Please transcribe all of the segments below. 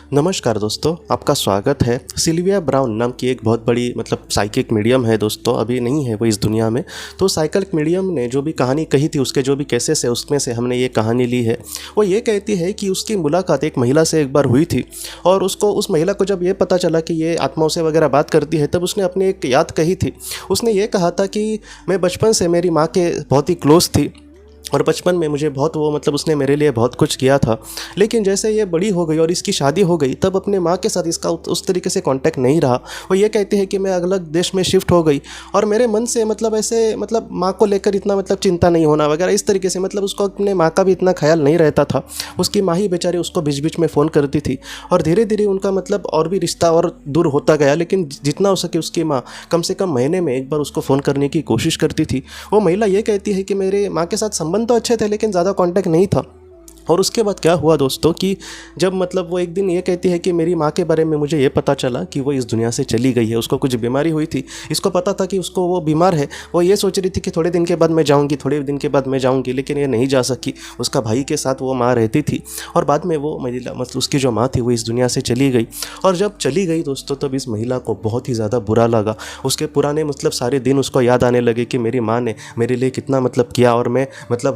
नमस्कार दोस्तों, आपका स्वागत है। सिल्विया ब्राउन नाम की एक बहुत बड़ी साइकिक मीडियम है दोस्तों, अभी नहीं है वो इस दुनिया में। तो साइकिक मीडियम ने जो भी कहानी कही थी, उसके जो भी केसेस है उसमें से हमने ये कहानी ली है। वो ये कहती है कि उसकी मुलाकात एक महिला से एक बार हुई थी और उस महिला को जब ये पता चला कि ये आत्माओं से वगैरह बात करती है, तब उसने अपनी एक याद कही थी। उसने ये कहा था कि मैं बचपन से मेरी माँ के बहुत ही क्लोज थी और बचपन में मुझे बहुत उसने मेरे लिए बहुत कुछ किया था। लेकिन जैसे ये बड़ी हो गई और इसकी शादी हो गई, तब अपने माँ के साथ इसका उस तरीके से कांटेक्ट नहीं रहा। वो ये कहती है कि मैं अलग देश में शिफ्ट हो गई और मेरे मन से ऐसे माँ को लेकर इतना चिंता नहीं होना वगैरह, इस तरीके से उसको अपने माँ का भी इतना ख्याल नहीं रहता था। उसकी माँ ही बेचारी उसको बीच बीच में फ़ोन करती थी और धीरे धीरे उनका और भी रिश्ता और दूर होता गया। लेकिन जितना हो सके उसकी माँ कम से कम महीने में एक बार उसको फ़ोन करने की कोशिश करती थी। वो महिला ये कहती है कि मेरे माँ के साथ संबंध तो अच्छे थे, लेकिन ज़्यादा कांटेक्ट नहीं था। और उसके बाद क्या हुआ दोस्तों कि जब वो एक दिन ये कहती है कि मेरी माँ के बारे में मुझे ये पता चला कि वो इस दुनिया से चली गई है। उसको कुछ बीमारी हुई थी, इसको पता था कि उसको वो बीमार है। वो ये सोच रही थी कि थोड़े दिन के बाद मैं जाऊँगी, थोड़े दिन के बाद मैं जाऊँगी, लेकिन ये नहीं जा सकी। उसका भाई के साथ वो माँ रहती थी और बाद में वो महिला उसकी जो माँ थी वो इस दुनिया से चली गई। और जब चली गई दोस्तों, तब इस महिला को बहुत ही ज़्यादा बुरा लगा। उसके पुराने सारे दिन उसको याद आने लगे कि मेरी माँ ने मेरे लिए कितना किया और मैं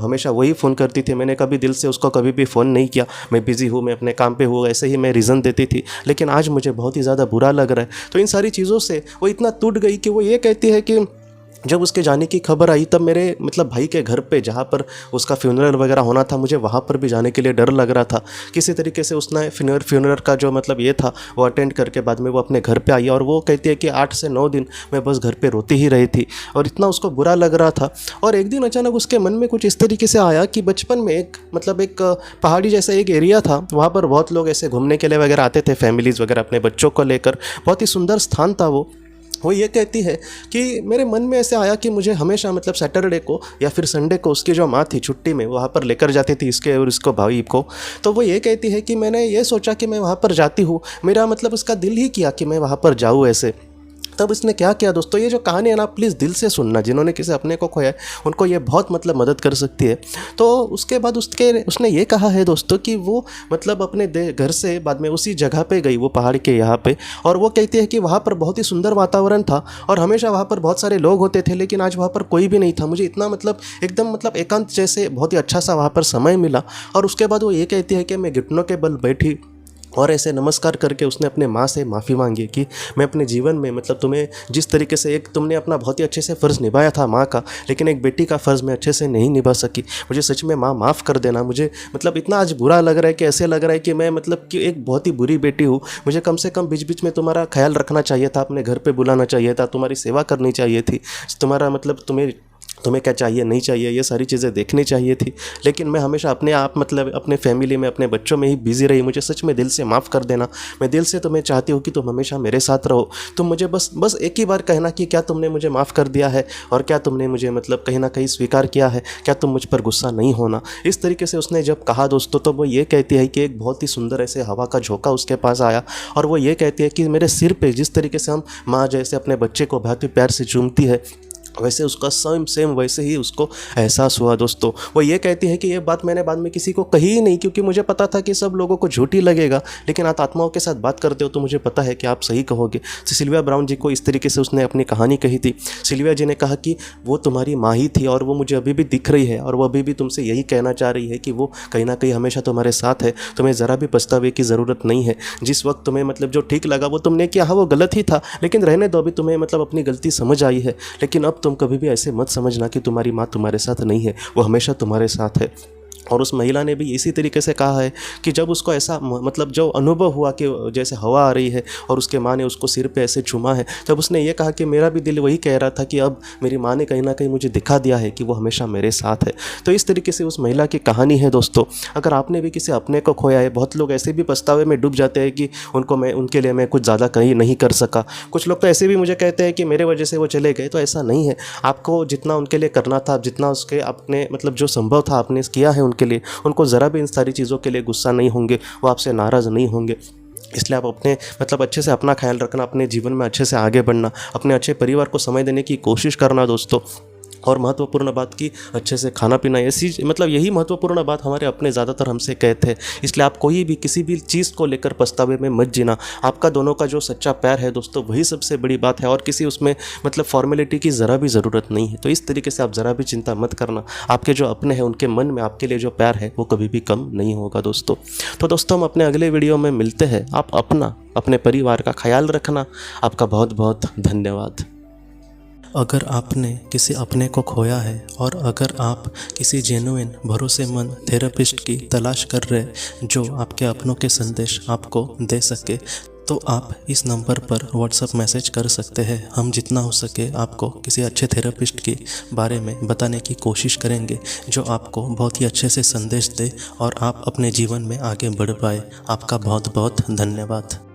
हमेशा वही फ़ोन करती थी। मैंने कभी दिल से उसको कभी भी फ़ोन नहीं किया, मैं बिज़ी हूँ, मैं अपने काम पे हूँ, ऐसे ही मैं रीज़न देती थी। लेकिन आज मुझे बहुत ही ज़्यादा बुरा लग रहा है। तो इन सारी चीज़ों से वो इतना टूट गई कि वो ये कहती है कि जब उसके जाने की खबर आई, तब मेरे भाई के घर पे जहाँ पर उसका फ्यूनरल वगैरह होना था, मुझे वहाँ पर भी जाने के लिए डर लग रहा था। किसी तरीके से उसने फ्यूनरल का जो ये था वो अटेंड करके बाद में वो अपने घर पे आई और वो कहती है कि 8 से 9 दिन मैं बस घर पे रोती ही रही थी और इतना उसको बुरा लग रहा था। और एक दिन अचानक उसके मन में कुछ इस तरीके से आया कि बचपन में एक पहाड़ी जैसा एक एरिया था, वहाँ पर बहुत लोग ऐसे घूमने के लिए वगैरह आते थे, फैमिलीज़ वगैरह अपने बच्चों को लेकर। बहुत ही सुंदर स्थान था वो ये कहती है कि मेरे मन में ऐसे आया कि मुझे हमेशा सैटरडे को या फिर संडे को उसकी जो माँ थी छुट्टी में वहाँ पर लेकर जाती थी इसके और इसको भाई को। तो वो ये कहती है कि मैंने ये सोचा कि मैं वहाँ पर जाती हूँ, मेरा उसका दिल ही किया कि मैं वहाँ पर जाऊँ ऐसे। तब इसने क्या किया दोस्तों, ये जो कहानी है ना, प्लीज़ दिल से सुनना। जिन्होंने किसी अपने को खोया है उनको ये बहुत मदद कर सकती है। तो उसके बाद उसने ये कहा है दोस्तों कि वो अपने घर से बाद में उसी जगह पे गई, वो पहाड़ के यहाँ पे। और वो कहती है कि वहाँ पर बहुत ही सुंदर वातावरण था और हमेशा वहाँ पर बहुत सारे लोग होते थे, लेकिन आज वहाँ पर कोई भी नहीं था। मुझे इतना एकदम एकांत जैसे बहुत ही अच्छा सा वहाँ पर समय मिला। और उसके बाद वो ये कहती है कि मैं घुटनों के बल बैठी और ऐसे नमस्कार करके उसने अपने माँ से माफ़ी मांगी कि मैं अपने जीवन में तुम्हें जिस तरीके से तुमने अपना बहुत ही अच्छे से फ़र्ज़ निभाया था माँ का, लेकिन एक बेटी का फ़र्ज़ मैं अच्छे से नहीं निभा सकी। मुझे सच में माँ माफ़ कर देना। मुझे इतना आज बुरा लग रहा है कि ऐसे लग रहा है कि मैं कि एक बहुत ही बुरी बेटी हूँ। मुझे कम से कम बीच बीच में तुम्हारा ख्याल रखना चाहिए था, अपने घर पर बुलाना चाहिए था, तुम्हारी सेवा करनी चाहिए थी, तुम्हारा तुम्हें क्या चाहिए नहीं चाहिए ये सारी चीज़ें देखनी चाहिए थी। लेकिन मैं हमेशा अपने आप अपने फैमिली में, अपने बच्चों में ही बिज़ी रही। मुझे सच में दिल से माफ़ कर देना। मैं दिल से तुम्हें चाहती हूँ कि तुम हमेशा मेरे साथ रहो। तुम मुझे बस एक ही बार कहना कि क्या तुमने मुझे माफ़ कर दिया है और क्या तुमने मुझे कहीं ना कहीं स्वीकार किया है, क्या तुम मुझ पर गुस्सा नहीं होना। इस तरीके से उसने जब कहा दोस्तों, तो वो ये कहती है कि एक बहुत ही सुंदर ऐसे हवा का झोंका उसके पास आया और वो ये कहती है कि मेरे सिर पर जिस तरीके से हम माँ जैसे अपने बच्चे को बहुत ही प्यार से चूमती है, वैसे उसका सेम वैसे ही उसको एहसास हुआ दोस्तों। वो ये कहती है कि ये बात मैंने बाद में किसी को कही ही नहीं, क्योंकि मुझे पता था कि सब लोगों को झूठी लगेगा, लेकिन आप आत्माओं के साथ बात करते हो तो मुझे पता है कि आप सही कहोगे। तो सिल्विया ब्राउन जी को इस तरीके से उसने अपनी कहानी कही थी। सिल्विया जी ने कहा कि वो तुम्हारी माँ ही थी और वो मुझे अभी भी दिख रही है और वो अभी भी तुमसे यही कहना चाह रही है कि वो कहीं ना कहीं हमेशा तुम्हारे साथ है। तुम्हें ज़रा भी पछतावे की ज़रूरत नहीं है। जिस वक्त तुम्हें जो ठीक लगा वो तुमने किया, हाँ वो गलत ही था, लेकिन रहने दो, अभी तुम्हें अपनी गलती समझ आई है। लेकिन अब तुम कभी भी ऐसे मत समझना कि तुम्हारी माँ तुम्हारे साथ नहीं है, वो हमेशा तुम्हारे साथ है। और उस महिला ने भी इसी तरीके से कहा है कि जब उसको ऐसा जो अनुभव हुआ कि जैसे हवा आ रही है और उसके माँ ने उसको सिर पे ऐसे चूमा है, तब उसने ये कहा कि मेरा भी दिल वही कह रहा था कि अब मेरी माँ ने कहीं ना कहीं मुझे दिखा दिया है कि वो हमेशा मेरे साथ है। तो इस तरीके से उस महिला की कहानी है दोस्तों। अगर आपने भी किसी अपने को खोया है, बहुत लोग ऐसे भी पछतावे में डूब जाते हैं कि उनके लिए मैं कुछ ज़्यादा कहीं नहीं कर सका। कुछ लोग तो ऐसे भी मुझे कहते हैं कि मेरे वजह से वो चले गए, तो ऐसा नहीं है। आपको जितना उनके लिए करना था, जितना उसके अपने जो संभव था आपने किया है उनके लिए, उनको ज़रा भी इन सारी चीज़ों के लिए गुस्सा नहीं होंगे, वो आपसे नाराज़ नहीं होंगे। इसलिए आप अपने अच्छे से अपना ख्याल रखना, अपने जीवन में अच्छे से आगे बढ़ना, अपने अच्छे परिवार को समय देने की कोशिश करना दोस्तों। और महत्वपूर्ण बात की अच्छे से खाना पीना, ऐसी मतलब यही महत्वपूर्ण बात हमारे अपने ज़्यादातर हमसे कहते हैं। इसलिए आप कोई भी किसी भी चीज़ को लेकर पछतावे में मत जीना। आपका दोनों का जो सच्चा प्यार है दोस्तों, वही सबसे बड़ी बात है, और किसी उसमें मतलब फॉर्मेलिटी की ज़रा भी ज़रूरत नहीं है। तो इस तरीके से आप ज़रा भी चिंता मत करना। आपके जो अपने हैं उनके मन में आपके लिए जो प्यार है वो कभी भी कम नहीं होगा दोस्तों। तो दोस्तों हम अपने अगले वीडियो में मिलते हैं। आप अपने परिवार का ख्याल रखना। आपका बहुत बहुत धन्यवाद। अगर आपने किसी अपने को खोया है और अगर आप किसी जेन्युइन भरोसेमंद थेरेपिस्ट की तलाश कर रहे हैं जो आपके अपनों के संदेश आपको दे सके, तो आप इस नंबर पर व्हाट्सएप मैसेज कर सकते हैं। हम जितना हो सके आपको किसी अच्छे थेरेपिस्ट के बारे में बताने की कोशिश करेंगे जो आपको बहुत ही अच्छे से संदेश दे और आप अपने जीवन में आगे बढ़ पाए। आपका बहुत बहुत धन्यवाद।